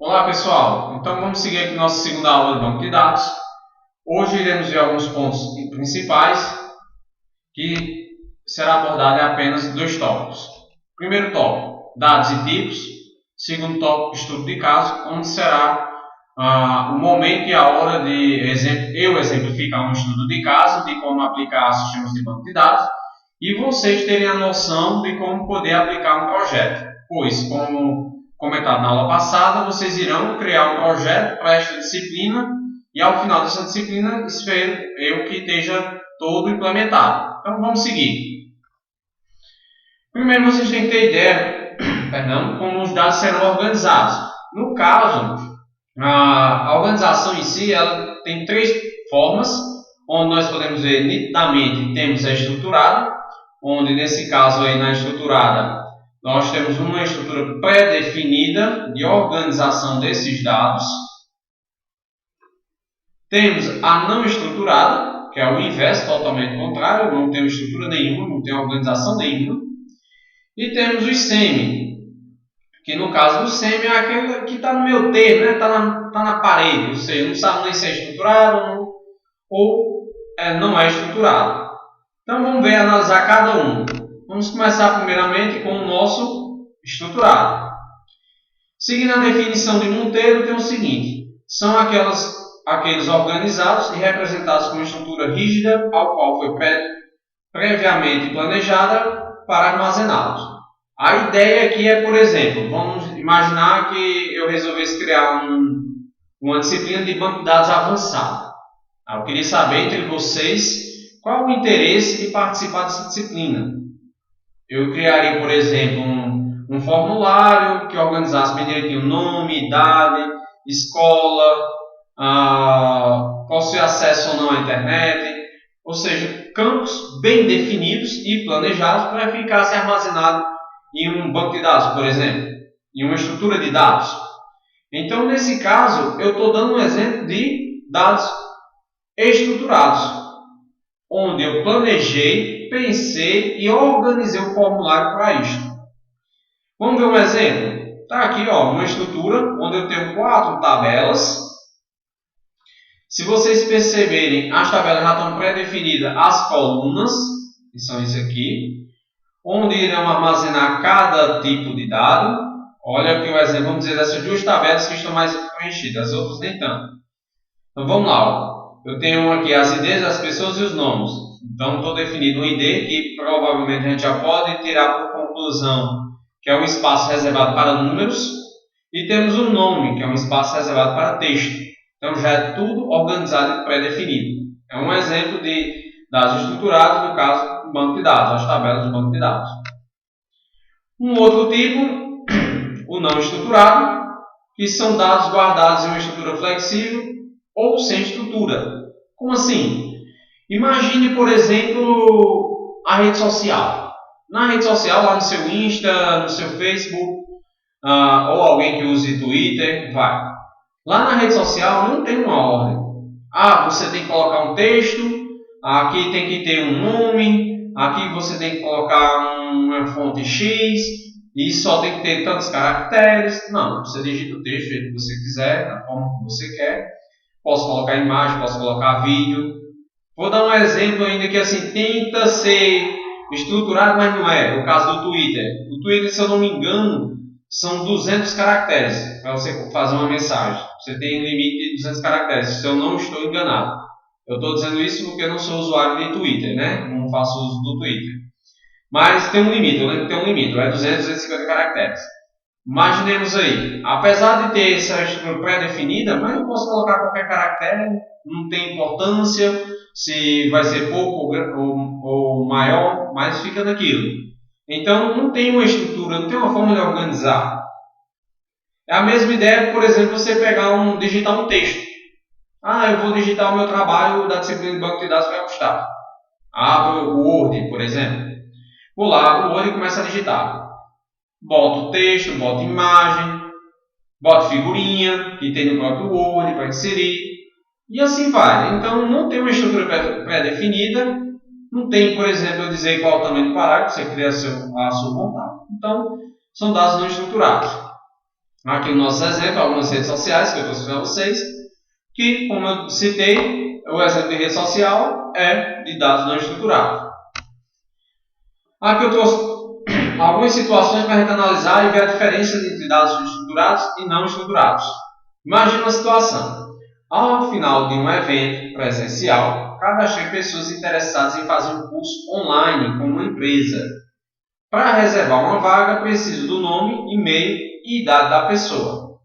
Olá pessoal, então vamos seguir aqui nossa segunda aula de banco de dados. Hoje iremos ver alguns pontos principais que será abordado em apenas dois tópicos. Primeiro tópico, dados e tipos. Segundo tópico, estudo de caso, onde será o momento e a hora de eu exemplificar um estudo de caso, de como aplicar sistemas de banco de dados, e vocês terem a noção de como poder aplicar um projeto. Pois, como comentado na aula passada, vocês irão criar um projeto para esta disciplina e ao final dessa disciplina espero eu que esteja todo implementado. Então vamos seguir. Primeiro vocês têm que ter ideia como os dados serão organizados. No caso, a organização em si ela tem três formas, onde nós podemos ver nitidamente temos a estruturada, onde nesse caso aí na estruturada nós temos uma estrutura pré-definida de organização desses dados. Temos a não estruturada, que é o inverso, totalmente contrário, não tem estrutura nenhuma, não tem organização nenhuma. E temos os semi, que no caso do semi é aquele que está no meio termo, né? Tá na parede, ou seja, não sabe nem se é estruturado ou não é estruturado. Então vamos ver, analisar cada um. Vamos começar primeiramente com o nosso estruturado. Seguindo a definição de Monteiro, tem o seguinte: são aqueles organizados e representados com uma estrutura rígida, ao qual foi previamente planejada para armazená-los. A ideia aqui é, por exemplo, vamos imaginar que eu resolvesse criar uma disciplina de banco de dados avançado. Eu queria saber entre vocês qual o interesse de participar dessa disciplina. Eu criaria, por exemplo, um formulário que organizasse bem direitinho nome, idade, escola, possui acesso ou não à internet, ou seja, campos bem definidos e planejados para ficar armazenado em um banco de dados, por exemplo, em uma estrutura de dados. Então, nesse caso, eu estou dando um exemplo de dados estruturados, onde eu planejei, pensei e organizei o formulário para isto. Vamos ver um exemplo? Está aqui uma estrutura onde eu tenho 4 tabelas. Se vocês perceberem, as tabelas já estão pré-definidas as colunas, que são isso aqui, onde irão armazenar cada tipo de dado. Olha aqui o exemplo, vamos dizer, dessas duas tabelas que estão mais preenchidas, as outras nem tanto. Então vamos lá. Eu tenho aqui as IDs das pessoas e os nomes. Então estou definindo um ID que provavelmente a gente já pode tirar por conclusão que é um espaço reservado para números. E temos um nome, que é um espaço reservado para texto. Então já é tudo organizado e pré-definido. É um exemplo de dados estruturados, no caso do banco de dados, as tabelas do banco de dados. Um outro tipo, o não estruturado, que são dados guardados em uma estrutura flexível ou sem estrutura. Como assim? Imagine, por exemplo, a rede social. Na rede social, lá no seu Insta, no seu Facebook, ou alguém que use Twitter, vai. Lá na rede social não tem uma ordem. Você tem que colocar um texto, aqui tem que ter um nome, aqui você tem que colocar uma fonte X, e só tem que ter tantos caracteres. Não, você digita o texto do jeito que você quiser, da forma que você quer. Posso colocar imagem, posso colocar vídeo. Vou dar um exemplo ainda que assim, tenta ser estruturado, mas não é. O caso do Twitter. O Twitter, se eu não me engano, são 200 caracteres para você fazer uma mensagem. Você tem um limite de 200 caracteres, se eu não estou enganado. Eu estou dizendo isso porque eu não sou usuário de Twitter, né? Não faço uso do Twitter. Mas tem um limite, eu lembro que tem um limite, é 200, 250 caracteres. Imaginemos aí, apesar de ter essa estrutura pré-definida, mas eu posso colocar qualquer caractere, não tem importância se vai ser pouco ou maior, mas fica naquilo. Então não tem uma estrutura, não tem uma forma de organizar. É a mesma ideia, por exemplo, você digitar um texto. Eu vou digitar o meu trabalho da disciplina de banco de dados para custar. Abro o Word, por exemplo. Vou lá, abro o Word e começo a digitar. Boto texto, boto imagem, boto figurinha, que tem no próprio Word para inserir. E assim vai. Então não tem uma estrutura pré-definida. Não tem, por exemplo, eu dizer qual é o tamanho do parágrafo, você cria a sua vontade. Então, são dados não estruturados. Aqui o nosso exemplo, algumas redes sociais que eu trouxe para vocês, que, como eu citei, o exemplo de rede social é de dados não estruturados. Aqui eu trouxe algumas situações para a gente analisar e ver a diferença entre dados estruturados e não estruturados. Imagina uma situação. Ao final de um evento presencial, cadastrei pessoas interessadas em fazer um curso online com uma empresa. Para reservar uma vaga, preciso do nome, e-mail e idade da pessoa.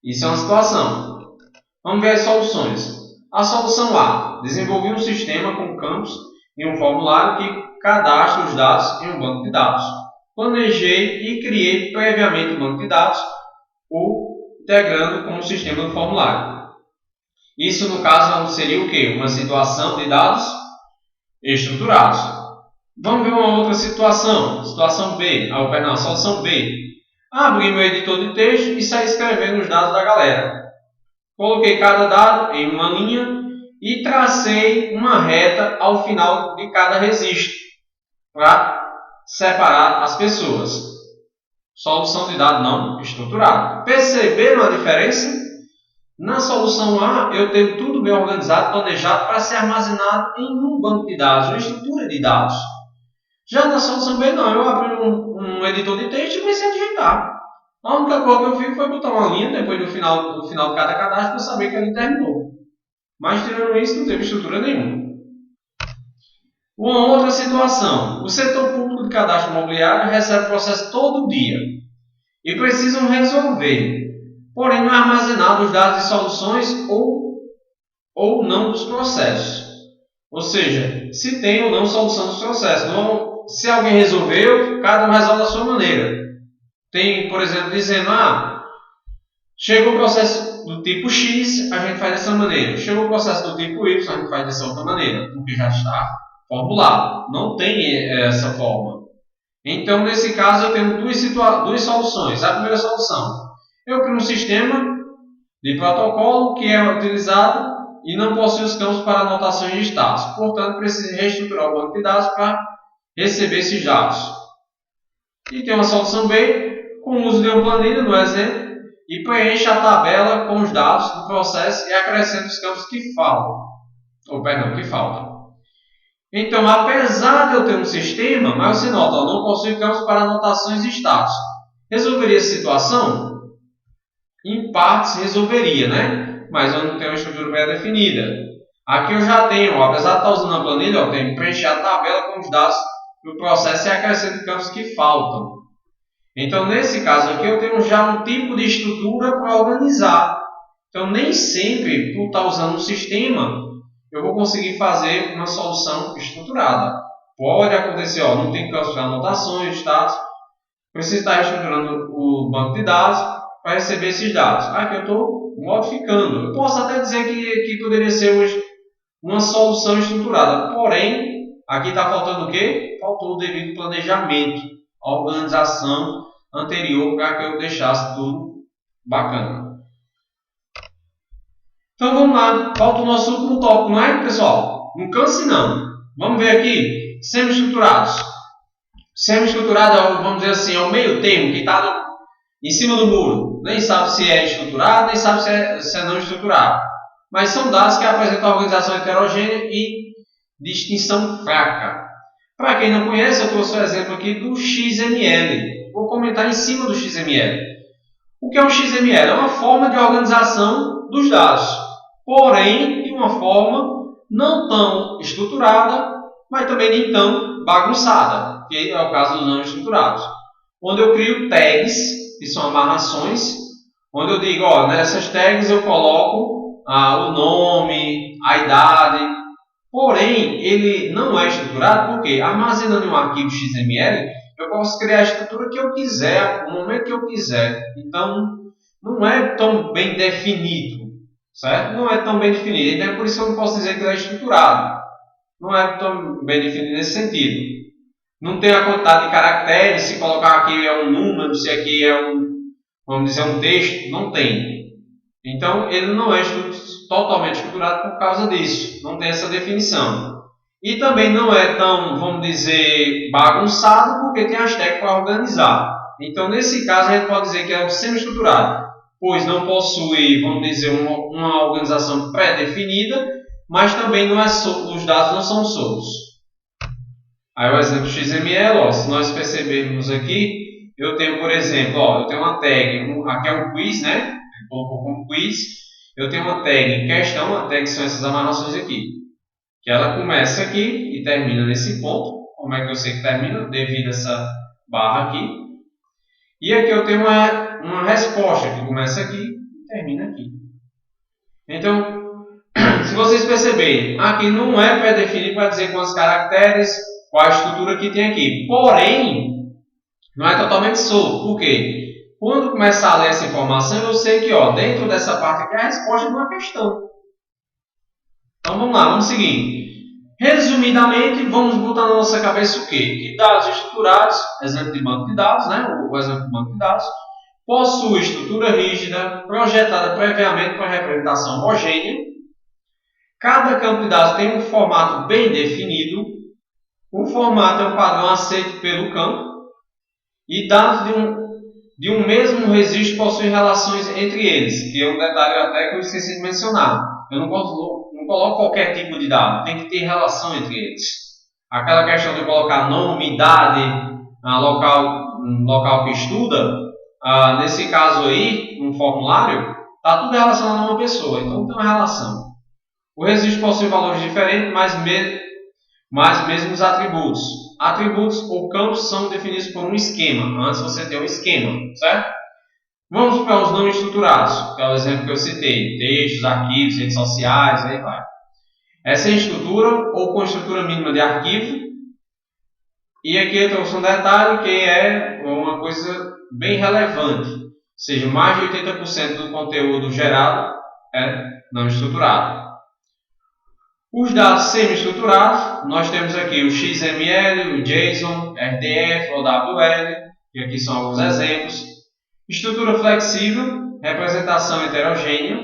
Isso é uma situação. Vamos ver as soluções. A solução A. Desenvolvi um sistema com campos e um formulário que cadastra os dados em um banco de dados. Planejei e criei previamente o banco de dados, ou integrando com o sistema do formulário. Isso, no caso, seria o quê? Uma situação de dados estruturados. Vamos ver uma outra situação. Situação B. Solução B. Abri meu editor de texto e saí escrevendo os dados da galera. Coloquei cada dado em uma linha e tracei uma reta ao final de cada registro para separar as pessoas. Solução de dado não estruturado. Perceberam a diferença? Na solução A, eu tenho tudo bem organizado, planejado para ser armazenado em um banco de dados, uma estrutura de dados. Já na solução B, não. Eu abri um editor de texto e comecei a digitar. A única coisa que eu fiz foi botar uma linha depois do final de cada cadastro para saber que ele terminou. Mas, tirando isso, não teve estrutura nenhuma. Uma outra situação. O setor público de cadastro imobiliário recebe o processo todo dia e precisam resolver. Porém, não é armazenado os dados e soluções ou não dos processos. Ou seja, se tem ou não solução dos processos. Não, se alguém resolveu, cada um resolve da sua maneira. Tem, por exemplo, dizendo, chegou o processo do tipo X, a gente faz dessa maneira. Chegou o processo do tipo Y, a gente faz dessa outra maneira, porque já está formulado. Não tem essa forma. Então, nesse caso, eu tenho duas soluções. A primeira solução, eu crio um sistema de protocolo que é utilizado e não possui os campos para anotações de status. Portanto, preciso reestruturar o banco de dados para receber esses dados. E tem uma solução B, com o uso de uma planilha, no exemplo, e preenche a tabela com os dados do processo e acrescenta os campos que faltam. Então, apesar de eu ter um sistema, mas você nota, eu não possuo campos para anotações de status. Resolveria essa situação? Em partes resolveria, né? Mas eu não tenho uma estrutura pré-definida. Aqui eu já tenho, apesar de estar usando a planilha, eu tenho que preencher a tabela com os dados do processo e acrescento campos que faltam. Então, nesse caso aqui, eu tenho já um tipo de estrutura para organizar. Então, nem sempre, por estar usando um sistema, eu vou conseguir fazer uma solução estruturada. Pode acontecer, não tem campos para anotações, status. Preciso estar estruturando o banco de dados para receber esses dados. Aqui eu estou modificando. Eu posso até dizer que poderia ser uma solução estruturada. Porém, aqui está faltando o quê? Faltou o devido planejamento, a organização anterior para que eu deixasse tudo bacana. Então vamos lá, falta o nosso último tópico, não é, pessoal? Não canse não. Vamos ver aqui, semi-estruturados. Semi-estruturado, vamos dizer assim, é o meio termo que está em cima do muro. Nem sabe se é estruturado, nem sabe se é não estruturado. Mas são dados que apresentam organização heterogênea e distinção fraca. Para quem não conhece, eu trouxe o exemplo aqui do XML. Vou comentar em cima do XML. O que é um XML? É uma forma de organização dos dados, porém de uma forma não tão estruturada, mas também nem tão bagunçada, que é o caso dos não estruturados. Onde eu crio tags, que são amarrações, onde eu digo, nessas tags eu coloco o nome, a idade, porém ele não é estruturado porque armazenando em um arquivo XML, eu posso criar a estrutura que eu quiser, no momento que eu quiser. Então, não é tão bem definido, certo? Não é tão bem definido. Então, é por isso que eu não posso dizer que ele é estruturado. Não é tão bem definido nesse sentido. Não tem a quantidade de caracteres, se colocar aqui é um número, se aqui é vamos dizer, um texto, não tem. Então, ele não é totalmente estruturado por causa disso. Não tem essa definição. E também não é tão, vamos dizer, bagunçado, porque tem as tags para organizar. Então, nesse caso, a gente pode dizer que é um semi-estruturado, pois não possui, vamos dizer, uma organização pré-definida, mas também não é os dados não são soltos. Aí o exemplo XML, ó, se nós percebermos aqui, eu tenho, por exemplo, ó, eu tenho uma tag, aqui é um quiz, né? Eu colocou como quiz. Eu tenho uma tag questão, a tag são essas amarrações aqui, que ela começa aqui e termina nesse ponto. Como é que eu sei que termina? Devido a essa barra aqui. E aqui eu tenho uma resposta que começa aqui e termina aqui. Então, se vocês perceberem, aqui não é pré-definido para dizer quantos caracteres, qual a estrutura que tem aqui. Porém, não é totalmente solto. Por quê? Quando começar a ler essa informação, eu sei que ó, dentro dessa parte aqui é a resposta de uma questão. Então vamos lá, vamos seguir. Resumidamente, vamos botar na nossa cabeça o quê? Que dados estruturados, exemplo de banco de dados, né? O exemplo de banco de dados, possui estrutura rígida, projetada previamente para representação homogênea. Cada campo de dados tem um formato bem definido. O formato é um padrão aceito pelo campo. E dados de um mesmo registro possuem relações entre eles, que é um detalhe até que eu esqueci de mencionar. Eu não coloco qualquer tipo de dado, tem que ter relação entre eles. Aquela questão de colocar nome, idade, local que estuda, nesse caso aí, no formulário, está tudo relacionado a uma pessoa, então tem uma relação. O registro possui valores diferentes, mas mesmos atributos. Atributos ou campos são definidos por um esquema. Antes você tem um esquema, certo? Vamos para os não estruturados, que é o exemplo que eu citei. Textos, arquivos, redes sociais, aí vai. É sem estrutura ou com estrutura mínima de arquivo. E aqui eu trouxe um detalhe que é uma coisa bem relevante. Ou seja, mais de 80% do conteúdo gerado é não estruturado. Os dados semi-estruturados, nós temos aqui o XML, o JSON, RDF, OWL, e aqui são alguns exemplos. Estrutura flexível, representação heterogênea.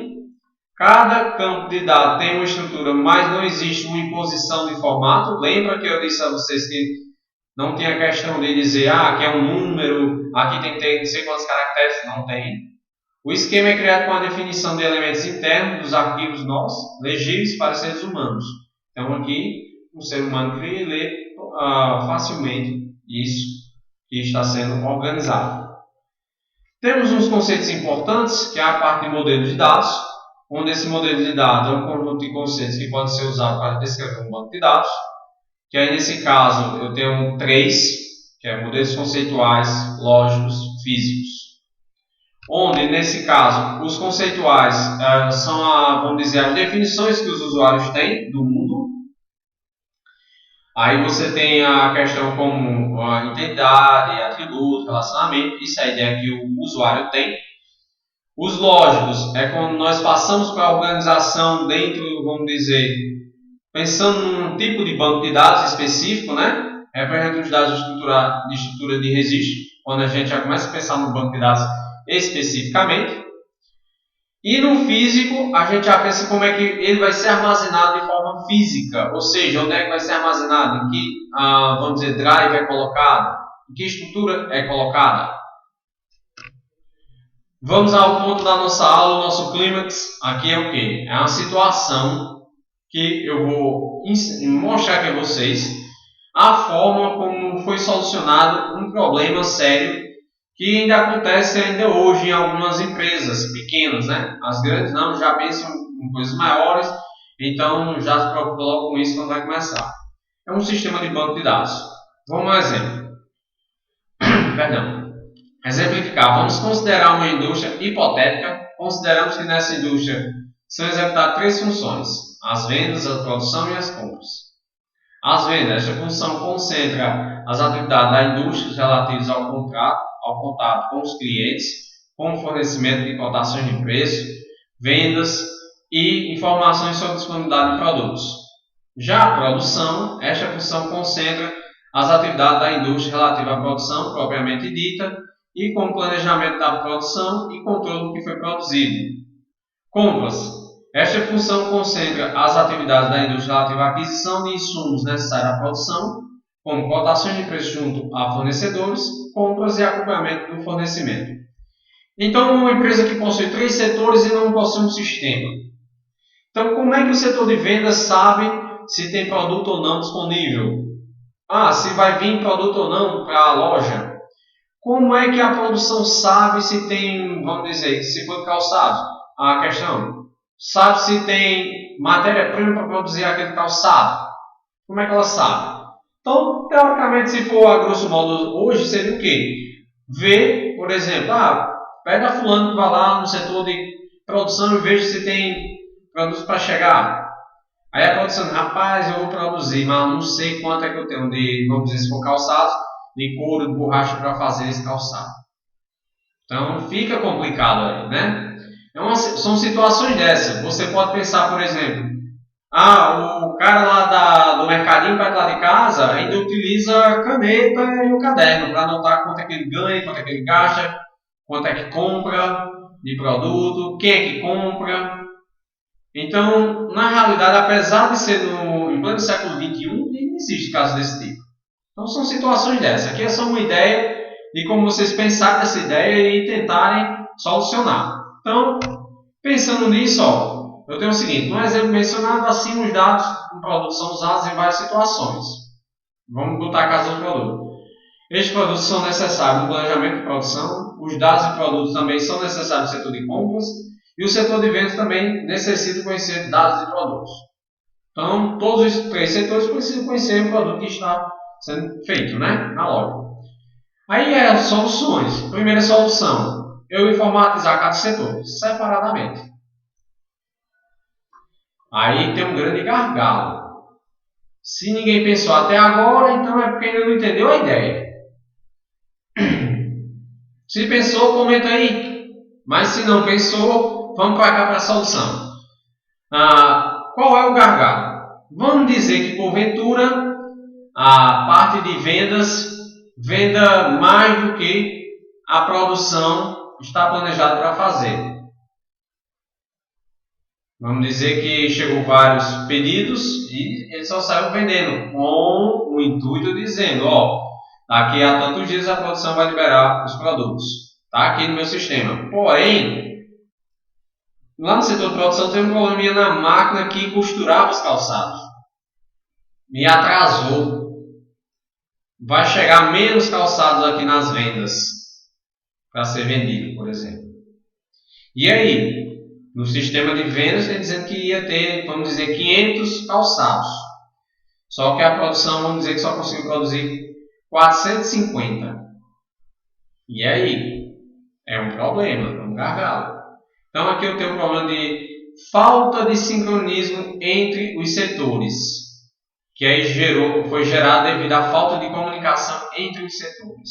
Cada campo de dados tem uma estrutura, mas não existe uma imposição de formato. Lembra que eu disse a vocês que não tem a questão de dizer aqui é um número, aqui tem que ter não sei quantos caracteres, não tem. O esquema é criado com a definição de elementos internos dos arquivos nossos, legíveis para seres humanos. Então aqui, um ser humano cria e lê facilmente isso que está sendo organizado. Temos uns conceitos importantes, que é a parte de modelo de dados, onde esse modelo de dados é um conjunto de conceitos que pode ser usado para descrever um banco de dados. Que aí nesse caso eu tenho 3, que é modelos conceituais, lógicos, físicos. Onde, nesse caso, os conceituais são, vamos dizer, as definições que os usuários têm do mundo. Aí você tem a questão como a identidade, atributo, relacionamento, isso é a ideia que o usuário tem. Os lógicos é quando nós passamos para a organização dentro, vamos dizer, pensando num tipo de banco de dados específico, né? Representa os dados de estrutura de registro, quando a gente já começa a pensar no banco de dados especificamente. E no físico, a gente já pensa como é que ele vai ser armazenado de forma física, ou seja, onde é que vai ser armazenado, em que, vamos dizer, drive é colocado, em que estrutura é colocada. Vamos ao ponto da nossa aula, o nosso clímax. Aqui é o que? É uma situação que eu vou mostrar aqui a vocês a forma como foi solucionado um problema sério que ainda acontece ainda hoje em algumas empresas pequenas, né? As grandes não, já pensam em coisas maiores, então já se preocupa logo com isso quando vai começar. É um sistema de banco de dados. Vamos ao exemplo. Perdão. Exemplificar. Vamos considerar uma indústria hipotética. Consideramos que nessa indústria são executadas 3 funções: as vendas, a produção e as compras. As vendas, esta função concentra as atividades da indústria relativas ao contato com os clientes, como fornecimento de cotações de preço, vendas e informações sobre disponibilidade de produtos. Já a produção, esta função concentra as atividades da indústria relativas à produção propriamente dita e com o planejamento da produção e controle do que foi produzido. Compras. Esta função concentra as atividades da indústria relativa à aquisição de insumos necessários à produção, como cotações de preço junto a fornecedores, compras e acompanhamento do fornecimento. Então, uma empresa que possui 3 setores e não possui um sistema. Então, como é que o setor de vendas sabe se tem produto ou não disponível? Se vai vir produto ou não para a loja. Como é que a produção sabe se tem, vamos dizer, se for calçado? A questão, sabe se tem matéria-prima para produzir aquele calçado? Como é que ela sabe? Então, teoricamente, se for a grosso modo hoje, seria o quê? Ver, por exemplo, pega fulano que vai lá no setor de produção e veja se tem produtos para chegar. Aí a produção, rapaz, eu vou produzir, mas não sei quanto é que eu tenho de, vamos dizer, se for calçado, de couro, de borracha para fazer esse calçado. Então fica complicado aí, né? São situações dessas. Você pode pensar, por exemplo, o cara lá do mercadinho perto lá de casa ainda utiliza a caneta e o caderno para anotar quanto é que ele ganha, quanto é que ele gasta, quanto é que compra de produto, quem é que compra. Então, na realidade, apesar de ser em pleno século XXI, não existe caso desse tipo. Então, são situações dessas. Aqui é só uma ideia de como vocês pensarem nessa ideia e tentarem solucionar. Então, pensando nisso, eu tenho o seguinte, no exemplo mencionado, acima os dados do produto são usados em várias situações. Vamos botar a casa do produto. Estes produtos são necessários no planejamento de produção, os dados de produtos também são necessários no setor de compras, e o setor de vendas também necessita conhecer dados de produtos. Então, todos os 3 setores precisam conhecer o produto que está sendo feito, né, na loja. Aí as soluções. Primeira solução, eu informatizar cada setor separadamente. Aí tem um grande gargalo. Se ninguém pensou até agora, então é porque ainda não entendeu a ideia. Se pensou, comenta aí. Mas se não pensou, vamos para cá para a solução. Qual é o gargalo? Vamos dizer que porventura a parte de vendas venda mais do que a produção está planejada para fazer. Vamos dizer que chegou vários pedidos e ele só saiu vendendo com o intuito dizendo, daqui a tantos dias a produção vai liberar os produtos. Está aqui no meu sistema. Porém, lá no setor de produção tem um probleminha na máquina que costurava os calçados. Me atrasou. Vai chegar menos calçados aqui nas vendas para ser vendido, por exemplo. E aí? No sistema de vendas, ele dizendo que ia ter, vamos dizer, 500 calçados. Só que a produção, vamos dizer que só conseguiu produzir 450. E aí? É um problema, é um gargalo. Então aqui eu tenho um problema de falta de sincronismo entre os setores, que aí foi gerado devido à falta de comunicação entre os setores.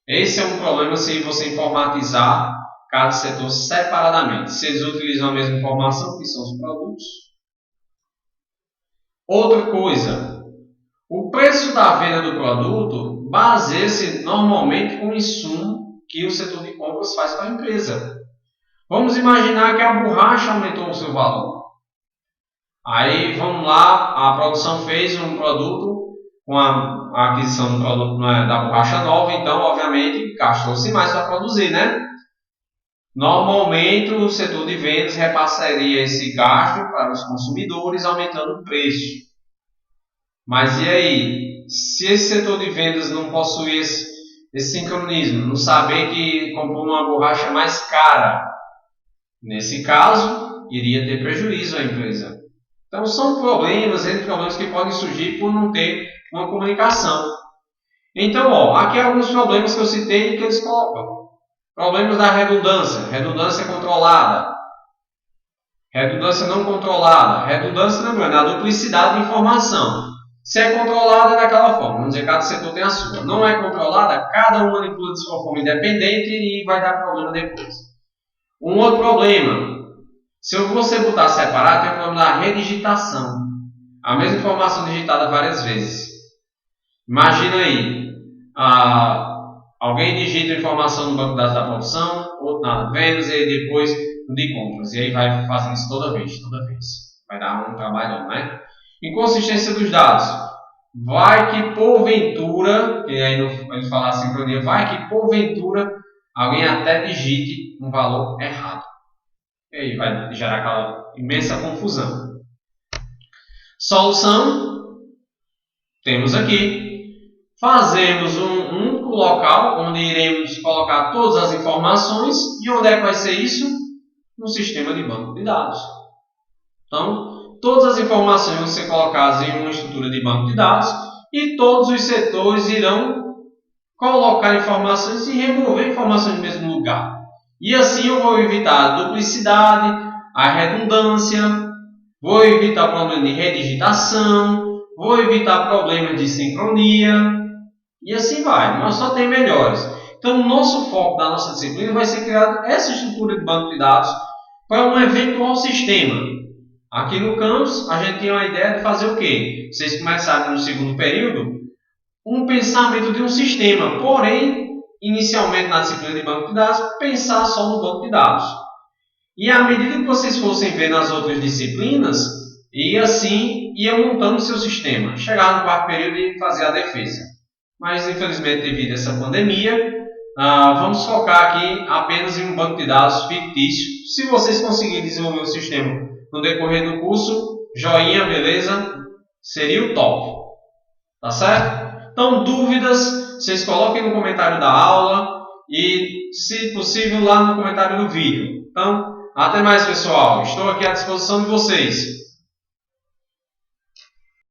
Esse é um problema se você informatizar cada setor separadamente. Se eles utilizam a mesma informação, que são os produtos. Outra coisa, o preço da venda do produto baseia-se normalmente com o insumo que o setor de compras faz para a empresa. Vamos imaginar que a borracha aumentou o seu valor. Aí vamos lá, a produção fez um produto com a aquisição do produto da borracha nova, então obviamente gastou-se mais para produzir, né? Normalmente o setor de vendas repassaria esse gasto para os consumidores, aumentando o preço. Mas e aí? Se esse setor de vendas não possui esse sincronismo, não saber que comprou uma borracha mais cara, nesse caso, iria ter prejuízo à empresa. Então são problemas que podem surgir por não ter uma comunicação. Então, aqui há alguns problemas que eu citei que eles colocam. Problemas da redundância controlada, redundância não controlada, redundância, lembrando, a duplicidade de informação. Se é controlada, é daquela forma, vamos dizer, cada setor tem a sua. Não é controlada, cada um manipula de sua forma independente e vai dar problema depois. Um outro problema, se você botar separado, tem o problema da redigitação. A mesma informação digitada várias vezes. Imagina aí, alguém digita a informação no banco de dados da produção, outro na vendas e depois no de compras. E aí vai fazendo isso toda vez. Vai dar um trabalho, né? Inconsistência dos dados. vai que porventura, que aí ele fala a sincronia, vai que porventura alguém até digite um valor errado. E aí vai gerar aquela imensa confusão. Solução, temos aqui. Fazemos um único local onde iremos colocar todas as informações. E onde é que vai ser isso? No sistema de banco de dados. Então, todas as informações vão ser colocadas em uma estrutura de banco de dados e todos os setores irão colocar informações e remover informações no mesmo lugar. E assim eu vou evitar a duplicidade, a redundância, vou evitar problemas de redigitação, vou evitar problemas de sincronia e assim vai. Nós só tem melhores. Então, o nosso foco da nossa disciplina vai ser criar essa estrutura de banco de dados para um eventual sistema. Aqui no campus, a gente tinha uma ideia de fazer o quê? Vocês começaram no segundo período um pensamento de um sistema, porém, inicialmente na disciplina de banco de dados, pensar só no banco de dados. E à medida que vocês fossem ver nas outras disciplinas, e assim ia montando o seu sistema. Chegar no quarto período e fazer a defesa. Mas, infelizmente, devido a essa pandemia, vamos focar aqui apenas em um banco de dados fictício. Se vocês conseguirem desenvolver o sistema no decorrer do curso, joinha, beleza? Seria o top. Tá certo? Então, dúvidas, vocês coloquem no comentário da aula e, se possível, lá no comentário do vídeo. Então, até mais, pessoal. Estou aqui à disposição de vocês.